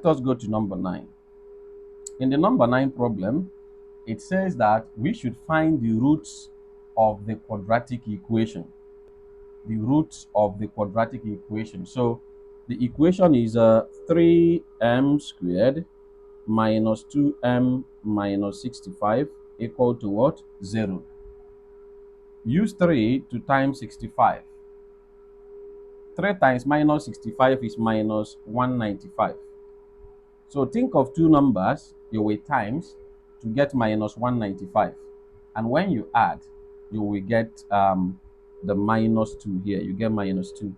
let us go to number 9. In the number 9 problem, it says that we should find the roots of the quadratic equation. The roots of the quadratic equation. So the equation is 3m squared minus 2m minus 65 equal to what? 0. Use 3 to times 65. 3 times minus 65 is minus 195. So think of two numbers you will times to get minus 195. And when you add, you will get the minus 2 here. You get minus 2.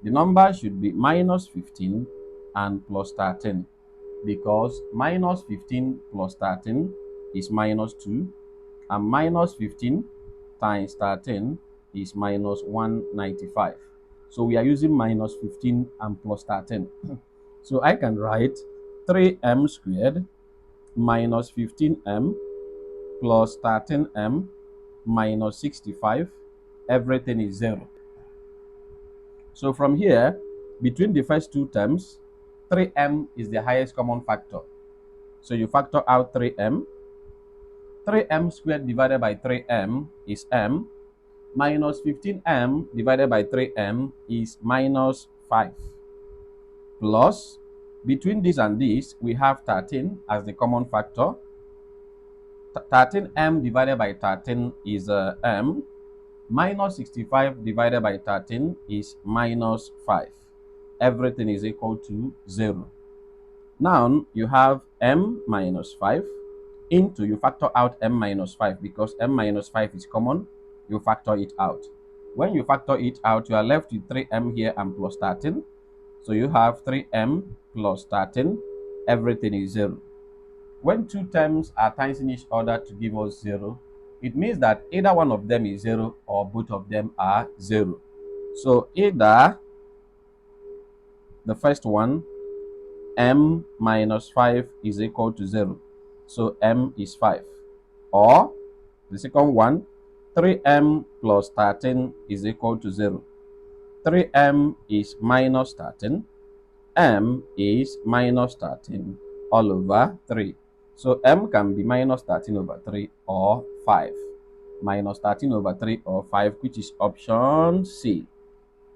The number should be minus 15 and plus 13, because minus 15 plus 13 is minus 2, and minus 15 times 13 is minus 195. So we are using minus 15 and plus 13. So I can write 3m squared minus 15m plus 13m minus 65. Everything is 0. So from here, between the first two terms, 3m is the highest common factor. So you factor out 3m. 3m squared divided by 3m is m. Minus 15m divided by 3m is minus 5. Plus, between this and this, we have 13 as the common factor. 13m divided by 13 is m. Minus 65 divided by 13 is minus 5. Everything is equal to 0. Now you have m minus 5 into, you factor out m minus 5 because m minus 5 is common. You factor it out. When you factor it out, you are left with 3m here and plus 13. So you have 3m plus 13. Everything is 0. When two terms are times in each other to give us 0, it means that either one of them is 0 or both of them are 0. So either the first one, m minus 5 is equal to 0. So m is 5. Or the second one, 3m plus 13 is equal to 0. 3m is minus 13. M is minus 13 all over 3. So m can be minus 13 over 3 or 5. Minus 13 over 3 or 5, which is option C.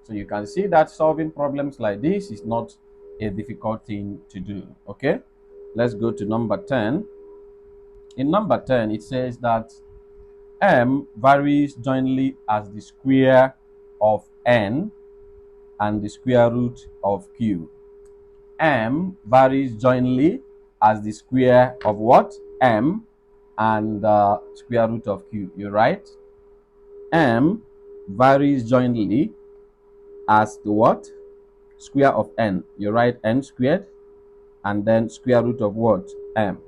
So you can see that solving problems like this is not a difficult thing to do. Okay, let's go to number 10. In number 10, it says that m varies jointly as the square of n and the square root of q. M varies jointly as the square of what? M and the square root of q. You write m varies jointly as the what? Square of n. You write n squared and then square root of what? M.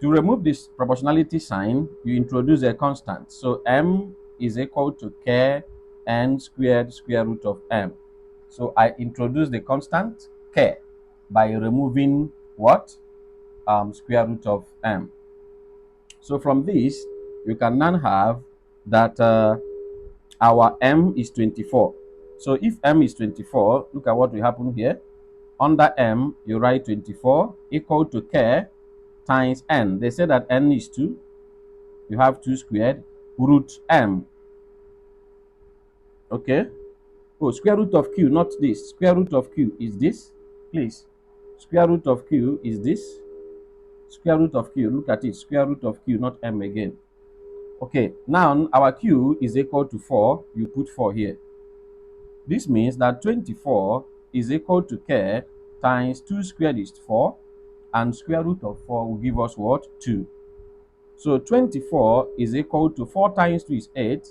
To remove this proportionality sign, you introduce a constant. So m is equal to k n squared square root of m. So I introduce the constant k by removing what? Square root of m. So from this, you can now have that our m is 24. So if m is 24, look at what will happen here. Under m, you write 24 equal to k times n. They say that n is 2. You have 2 squared root m. Okay. Oh, square root of q, not this. Square root of q is this. Please. Square root of q is this. Square root of q, look at it. Square root of q, not m again. Okay, now our q is equal to 4. You put 4 here. This means that 24 is equal to k times 2 squared is 4. And square root of 4 will give us what? 2. So 24 is equal to 4 times 2 is 8.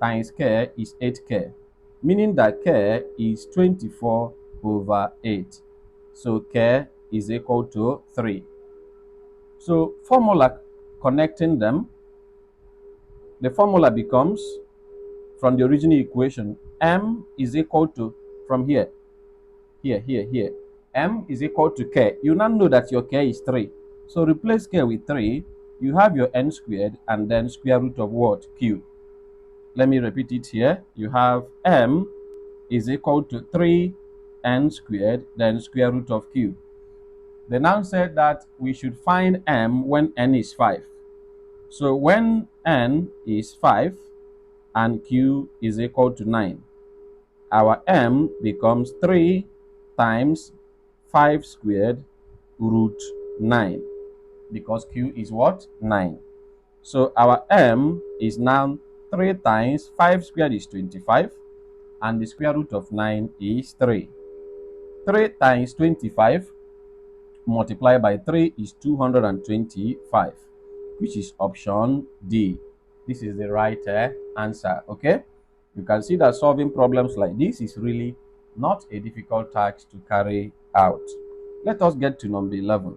Times k is 8k. Meaning that k is 24 over 8. So k is equal to 3. So formula connecting them, the formula becomes, from the original equation, m is equal to, from here, m is equal to k. You now know that your k is 3. So replace k with 3. You have your n squared and then square root of what? Q. Let me repeat it here. You have m is equal to 3 n squared, then square root of q. They now said that we should find m when n is 5. So when n is 5 and q is equal to 9, our m becomes 3 times 5 squared root 9, because q is what? 9. So our m is now 3 times 5 squared is 25, and the square root of 9 is 3. 3 times 25 multiplied by 3 is 225, which is option D. This is the right answer, okay? You can see that solving problems like this is really not a difficult task to carry out. Let us get to number 11.